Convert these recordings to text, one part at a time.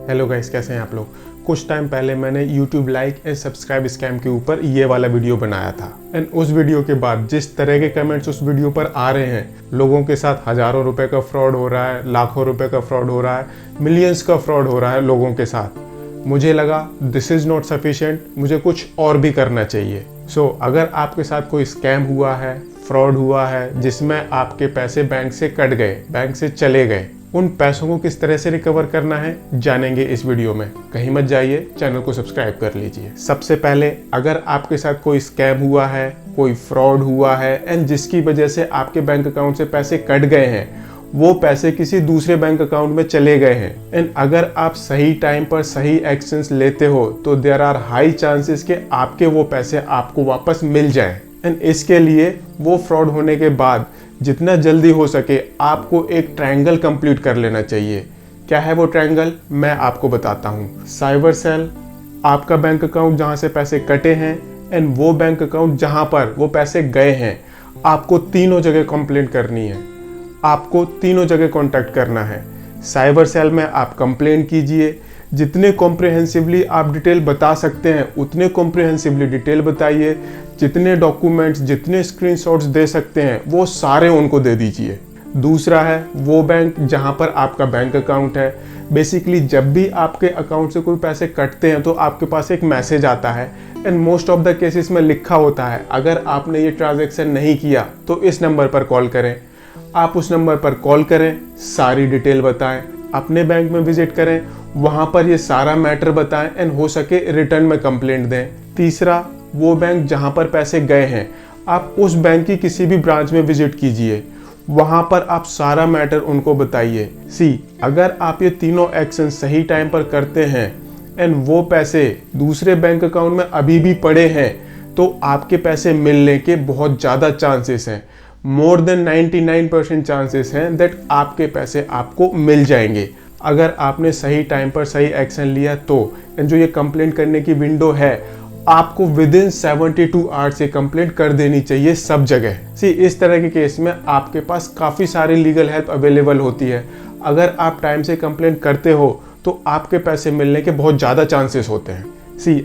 Hello guys, कैसे हैं आप लोग। कुछ टाइम पहले मैंने YouTube like and subscribe scam के ऊपर ये वाला वीडियो बनाया था एंड उस वीडियो के बाद जिस तरह के कमेंट्स उस वीडियो पर आ रहे हैं, लोगों के साथ हजारों रुपए का फ्रॉड हो रहा है, लाखों रुपए का फ्रॉड हो रहा है, मिलियंस का फ्रॉड हो रहा है लोगों के साथ, मुझे लगा दिस इज़ नॉट सफिशिएंट, मुझे कुछ और भी करना चाहिए। सो अगर आपके साथ कोई स्कैम हुआ है, फ्रॉड हुआ है जिसमें आपके पैसे बैंक से कट गए, बैंक से चले गए, उन पैसों को किस तरह से रिकवर करना है जानेंगे इस वीडियो में। कहीं मत जाइए, चैनल को सब्सक्राइब कर लीजिए। सबसे पहले, अगर आपके साथ कोई स्कैम हुआ है, कोई फ्रॉड हुआ है एंड जिसकी वजह से आपके बैंक अकाउंट से पैसे कट गए हैं, वो पैसे किसी दूसरे बैंक अकाउंट में चले गए हैं एंड अगर आप सही टाइम पर सही एक्शंस लेते हो तो देयर आर हाई चांसेस कि आपके वो पैसे आपको वापस मिल जाएं। एंड इसके लिए वो फ्रॉड होने के बाद जितना जल्दी हो सके आपको एक ट्रायंगल कंप्लीट कर लेना चाहिए। क्या है वो ट्रायंगल, मैं आपको बताता हूँ। साइबर सेल, आपका बैंक अकाउंट जहाँ से पैसे कटे हैं एंड वो बैंक अकाउंट जहाँ पर वो पैसे गए हैं, आपको तीनों जगह कंप्लेंट करनी है, आपको तीनों जगह कांटेक्ट करना है। साइबर सेल में आप कंप्लेंट कीजिए, जितने कॉम्प्रिहेंसिवली आप डिटेल बता सकते हैं उतने कॉम्प्रिहेंसिवली डिटेल बताइए, जितने डॉक्यूमेंट्स, जितने स्क्रीनशॉट्स दे सकते हैं वो सारे उनको दे दीजिए। दूसरा है वो बैंक जहां पर आपका बैंक अकाउंट है। बेसिकली जब भी आपके अकाउंट से कोई पैसे कटते हैं तो आपके पास एक मैसेज आता है and most of the cases में लिखा होता है अगर आपने ये ट्रांजैक्शन नहीं किया तो इस नंबर पर कॉल करें। आप उस नंबर पर कॉल करें, सारी डिटेल बताएं, अपने बैंक में विजिट करें, वहां पर ये सारा मैटर बताएं एंड हो सके रिटर्न में कंप्लेंट दें। तीसरा, वो बैंक जहां पर पैसे गए हैं, आप उस बैंक की किसी भी ब्रांच में विजिट कीजिए, वहां पर आप सारा मैटर उनको बताइए। अगर आप ये तीनों एक्शन सही टाइम पर करते हैं एंड वो पैसे दूसरे बैंक अकाउंट में अभी भी पड़े हैं तो आपके पैसे मिलने के बहुत ज़्यादा चांसेस हैं। मोर देन 99% चांसेस हैं दैट आपके पैसे आपको मिल जाएंगे अगर आपने सही टाइम पर सही एक्शन लिया तो। एंड जो ये कंप्लेंट करने की विंडो है, आपको विद इन 72 आवर्स ये कंप्लेंट कर देनी चाहिए सब जगह। इस तरह के केस में आपके पास काफ़ी सारी लीगल हेल्प अवेलेबल होती है। अगर आप टाइम से कंप्लेंट करते हो तो आपके पैसे मिलने के बहुत ज़्यादा चांसेस होते हैं।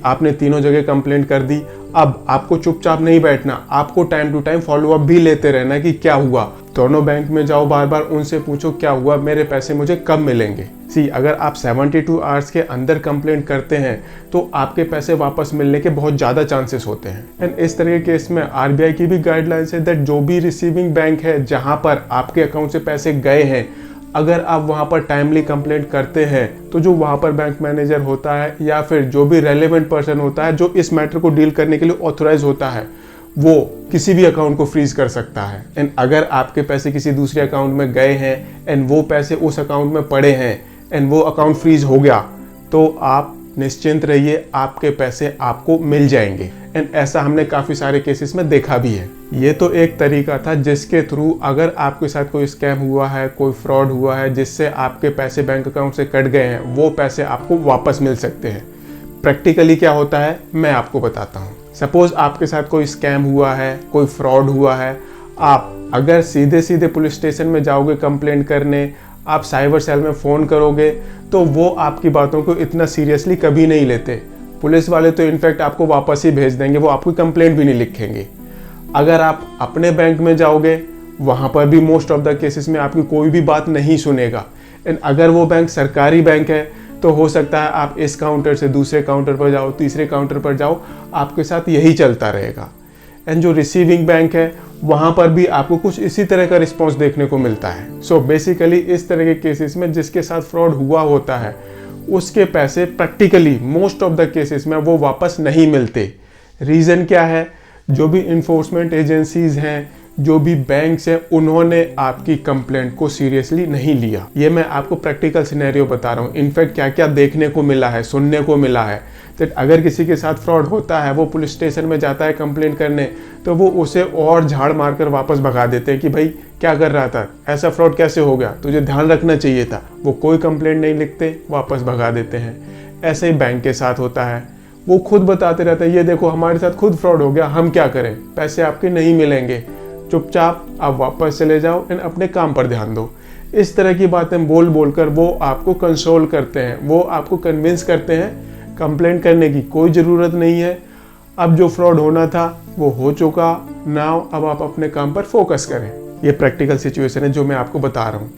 आपने तीनों जगह कंप्लेंट कर दी, अब आपको चुपचाप नहीं बैठना, आपको टाइम टू टाइम फॉलोअप भी लेते रहना कि क्या हुआ। दोनों बैंक में जाओ, बार बार उनसे पूछो क्या हुआ, मेरे पैसे मुझे कब मिलेंगे। अगर आप 72 आवर्स के अंदर कंप्लेंट करते हैं तो आपके पैसे वापस मिलने के बहुत ज़्यादा चांसेस होते हैं। एंड इस तरह के केस में RBI की भी गाइडलाइंस है दैट जो भी रिसीविंग बैंक है जहाँ पर आपके अकाउंट से पैसे गए हैं, अगर आप वहाँ पर टाइमली कंप्लेंट करते हैं तो जो वहाँ पर बैंक मैनेजर होता है या फिर जो भी रेलेवेंट पर्सन होता है जो इस मैटर को डील करने के लिए ऑथोराइज होता है, वो किसी भी अकाउंट को फ्रीज कर सकता है। एंड अगर आपके पैसे किसी दूसरे अकाउंट में गए हैं एंड वो पैसे उस अकाउंट में पड़े हैं एंड वो अकाउंट फ्रीज हो गया तो आप निश्चिंत रहिए, आपके पैसे आपको मिल जाएंगे। एंड ऐसा हमने काफ़ी सारे केसेस में देखा भी है। ये तो एक तरीका था जिसके थ्रू अगर आपके साथ कोई स्कैम हुआ है, कोई फ्रॉड हुआ है जिससे आपके पैसे बैंक अकाउंट से कट गए हैं, वो पैसे आपको वापस मिल सकते हैं। प्रैक्टिकली क्या होता है मैं आपको बताता हूँ। सपोज आपके साथ कोई स्कैम हुआ है, कोई फ्रॉड हुआ है, आप अगर सीधे सीधे पुलिस स्टेशन में जाओगे कंप्लेंट करने, आप साइबर सेल में फ़ोन करोगे तो वो आपकी बातों को इतना सीरियसली कभी नहीं लेते। पुलिस वाले तो इनफैक्ट आपको वापस ही भेज देंगे, वो आपकी कंप्लेंट भी नहीं लिखेंगे। अगर आप अपने बैंक में जाओगे, वहाँ पर भी मोस्ट ऑफ द केसेस में आपकी कोई भी बात नहीं सुनेगा। एंड अगर वो बैंक सरकारी बैंक है तो हो सकता है आप इस काउंटर से दूसरे काउंटर पर जाओ, तीसरे काउंटर पर जाओ, आपके साथ यही चलता रहेगा। एंड जो रिसीविंग बैंक है वहाँ पर भी आपको कुछ इसी तरह का रिस्पॉन्स देखने को मिलता है। सो बेसिकली इस तरह के केसेस में जिसके साथ फ्रॉड हुआ होता है उसके पैसे practically most of the cases में वो वापस नहीं मिलते। रीज़न क्या है, जो भी इन्फोर्समेंट एजेंसीज हैं, जो भी बैंक्स हैं, उन्होंने आपकी कंप्लेंट को सीरियसली नहीं लिया। ये मैं आपको प्रैक्टिकल सिनेरियो बता रहा हूँ। इनफैक्ट क्या क्या देखने को मिला है, सुनने को मिला है दैट अगर किसी के साथ फ्रॉड होता है, वो पुलिस स्टेशन में जाता है कंप्लेंट करने, तो वो उसे और झाड़ मारकर वापस भगा देते हैं कि भाई क्या कर रहा था, ऐसा फ्रॉड कैसे हो गया, तुझे ध्यान रखना चाहिए था। वो कोई कंप्लेंट नहीं लिखते, वापस भगा देते हैं। ऐसे ही बैंक के साथ होता है, वो खुद बताते रहते हैं ये देखो हमारे साथ खुद फ्रॉड हो गया, हम क्या करें, पैसे आपके नहीं मिलेंगे, चुपचाप आप वापस चले जाओ एंड अपने काम पर ध्यान दो। इस तरह की बातें बोल बोलकर वो आपको कंसोल करते हैं, वो आपको कन्विंस करते हैं कंप्लेंट करने की कोई ज़रूरत नहीं है, अब जो फ्रॉड होना था वो हो चुका, नाउ अब आप अपने काम पर फोकस करें। ये प्रैक्टिकल सिचुएशन है जो मैं आपको बता रहा हूँ।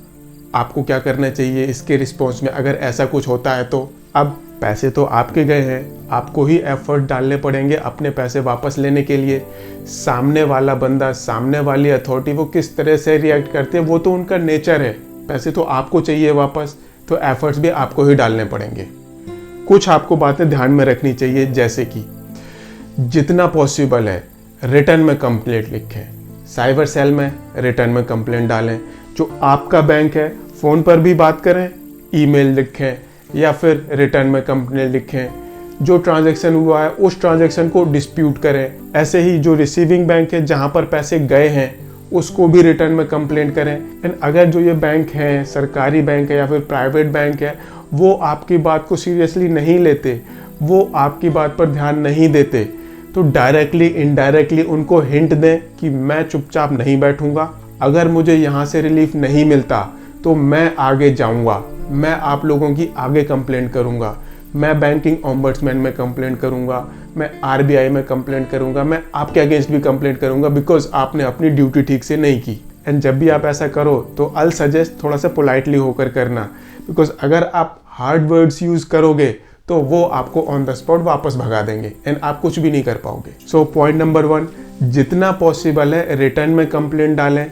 आपको क्या करना चाहिए इसके रिस्पॉन्स में अगर ऐसा कुछ होता है तो? अब पैसे तो आपके गए हैं, आपको ही एफर्ट डालने पड़ेंगे अपने पैसे वापस लेने के लिए। सामने वाला बंदा, सामने वाली अथॉरिटी वो किस तरह से रिएक्ट करते हैं वो तो उनका नेचर है। पैसे तो आपको चाहिए वापस, तो एफर्ट्स भी आपको ही डालने पड़ेंगे। कुछ आपको बातें ध्यान में रखनी चाहिए, जैसे कि जितना पॉसिबल है रिटर्न में कंप्लेंट लिखें, साइबर सेल में रिटर्न में कंप्लेंट डालें। जो आपका बैंक है फ़ोन पर भी बात करें, ईमेल लिखें या फिर रिटर्न में कंप्लेंट लिखें। जो ट्रांजैक्शन हुआ है उस ट्रांजैक्शन को डिस्प्यूट करें। ऐसे ही जो रिसीविंग बैंक है जहां पर पैसे गए हैं उसको भी रिटर्न में कंप्लेंट करें। एंड अगर जो ये बैंक है सरकारी बैंक है या फिर प्राइवेट बैंक है वो आपकी बात को सीरियसली नहीं लेते, वो आपकी बात पर ध्यान नहीं देते, तो डायरेक्टली इनडायरेक्टली उनको हिंट दें कि मैं चुपचाप नहीं बैठूंगा, अगर मुझे यहाँ से रिलीफ नहीं मिलता तो मैं आगे जाऊंगा, मैं आप लोगों की आगे कंप्लेंट करूंगा, मैं बैंकिंग ओम्बड्समैन में कंप्लेंट करूंगा, मैं आरबीआई में कंप्लेंट करूंगा, मैं आपके अगेंस्ट भी कंप्लेंट करूंगा बिकॉज आपने अपनी ड्यूटी ठीक से नहीं की। एंड जब भी आप ऐसा करो तो आई सजेस्ट थोड़ा सा पोलाइटली होकर करना, बिकॉज अगर आप हार्ड वर्ड्स यूज़ करोगे तो वो आपको ऑन द स्पॉट वापस भगा देंगे एंड आप कुछ भी नहीं कर पाओगे। सो पॉइंट नंबर 1, जितना पॉसिबल है रिटर्न में कंप्लेंट डालें,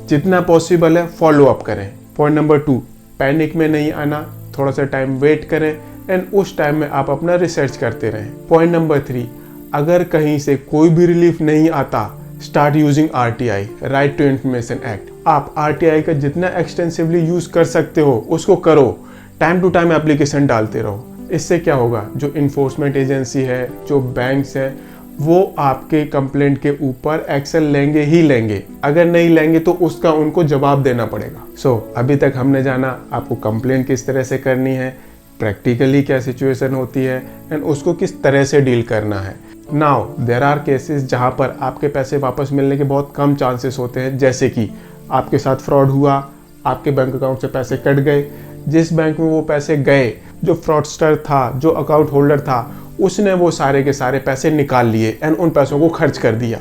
जितना पॉसिबल है फॉलो अप करें। पॉइंट नंबर 2, पैनिक में नहीं आना, थोड़ा सा टाइम वेट करें एंड उस टाइम में आप अपना रिसर्च करते रहें। पॉइंट नंबर 3, अगर कहीं से कोई भी रिलीफ नहीं आता, start using RTI, right to information act. आप RTI का जितना एक्सटेंसिवली यूज़ कर सकते हो उसको करो, टाइम टू टाइम एप्लीकेशन डालते रहो। इससे क्या होगा, जो इन्फोर्समेंट एजेंसी है, जो बैंक्स हैं, वो आपके कंप्लेंट के ऊपर एक्शन लेंगे ही लेंगे, अगर नहीं लेंगे तो उसका उनको जवाब देना पड़ेगा। सो अभी तक हमने जाना आपको कंप्लेंट किस तरह से करनी है, प्रैक्टिकली क्या सिचुएशन होती है एंड उसको किस तरह से डील करना है। नाउ देयर आर केसेस जहाँ पर आपके पैसे वापस मिलने के बहुत कम चांसेस होते हैं, जैसे कि आपके साथ फ्रॉड हुआ, आपके बैंक अकाउंट से पैसे कट गए, जिस बैंक में वो पैसे गए जो फ्रॉडस्टर था, जो अकाउंट होल्डर था, उसने वो सारे के सारे पैसे निकाल लिए एंड उन पैसों को खर्च कर दिया।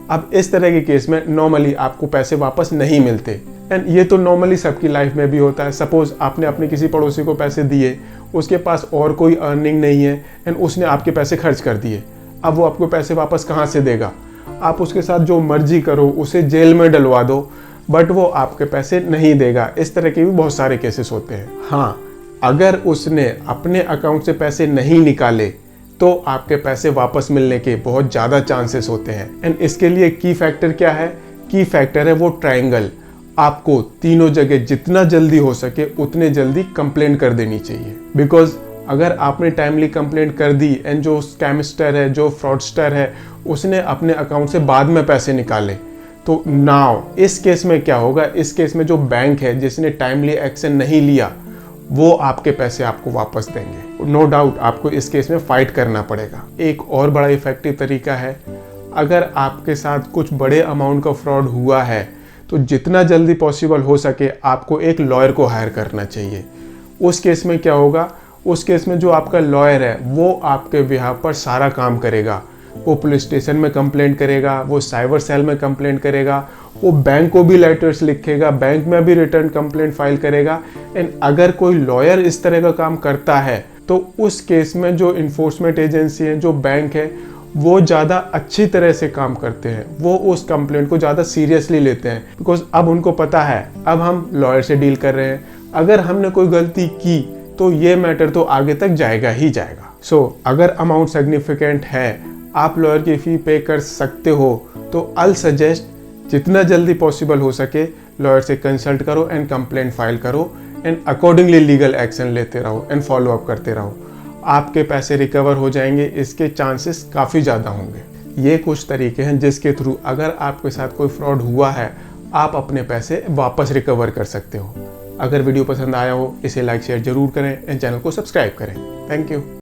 अब इस तरह के केस में नॉर्मली आपको पैसे वापस नहीं मिलते एंड ये तो नॉर्मली सबकी लाइफ में भी होता है। सपोज आपने अपने किसी पड़ोसी को पैसे दिए, उसके पास और कोई अर्निंग नहीं है एंड उसने आपके पैसे खर्च कर दिए, अब वो आपको पैसे वापस कहाँ से देगा? आप उसके साथ जो मर्जी करो, उसे जेल में डलवा दो, बट वो आपके पैसे नहीं देगा। इस तरह के भी बहुत सारे केसेस होते हैं। हाँ, अगर उसने अपने अकाउंट से पैसे नहीं निकाले तो आपके पैसे वापस मिलने के बहुत ज़्यादा चांसेस होते हैं एंड इसके लिए की फैक्टर क्या है? की फैक्टर है वो ट्रायंगल। आपको तीनों जगह जितना जल्दी हो सके उतने जल्दी कंप्लेंट कर देनी चाहिए, बिकॉज अगर आपने टाइमली कंप्लेंट कर दी एंड जो स्कैमस्टर है, जो फ्रॉडस्टर है, उसने अपने अकाउंट से बाद में पैसे निकाले, तो नाउ इस केस में क्या होगा? इस केस में जो बैंक है जिसने टाइमली एक्शन नहीं लिया वो आपके पैसे आपको वापस देंगे। नो डाउट आपको इस केस में फाइट करना पड़ेगा। एक और बड़ा इफेक्टिव तरीका है, अगर आपके साथ कुछ बड़े अमाउंट का फ्रॉड हुआ है तो जितना जल्दी पॉसिबल हो सके आपको एक लॉयर को हायर करना चाहिए। उस केस में क्या होगा? उस केस में जो आपका लॉयर है वो आपके बिहाफ पर सारा काम करेगा। वो पुलिस स्टेशन में कंप्लेंट करेगा, वो साइबर सेल में कंप्लेंट करेगा, वो बैंक को भी लेटर्स लिखेगा, बैंक में भी रिटर्न कंप्लेंट फाइल करेगा। एंड अगर कोई लॉयर इस तरह का काम करता है तो उस केस में जो इन्फोर्समेंट एजेंसी है, जो बैंक है, वो ज़्यादा अच्छी तरह से काम करते हैं, वो उस कंप्लेंट को ज़्यादा सीरियसली लेते हैं, बिकॉज अब उनको पता है अब हम लॉयर से डील कर रहे हैं, अगर हमने कोई गलती की तो ये मैटर तो आगे तक जाएगा ही जाएगा। सो अगर अमाउंट सिग्निफिकेंट है, आप लॉयर की फ़ी पे कर सकते हो, तो आई सजेस्ट जितना जल्दी पॉसिबल हो सके लॉयर से कंसल्ट करो एंड कंप्लेंट फाइल करो एंड अकॉर्डिंगली लीगल एक्शन लेते रहो एंड फॉलो अप करते रहो। आपके पैसे रिकवर हो जाएंगे, इसके चांसेस काफ़ी ज़्यादा होंगे। ये कुछ तरीके हैं जिसके थ्रू अगर आपके साथ कोई फ्रॉड हुआ है आप अपने पैसे वापस रिकवर कर सकते हो। अगर वीडियो पसंद आया हो इसे लाइक शेयर जरूर करें एंड चैनल को सब्सक्राइब करें। Thank you.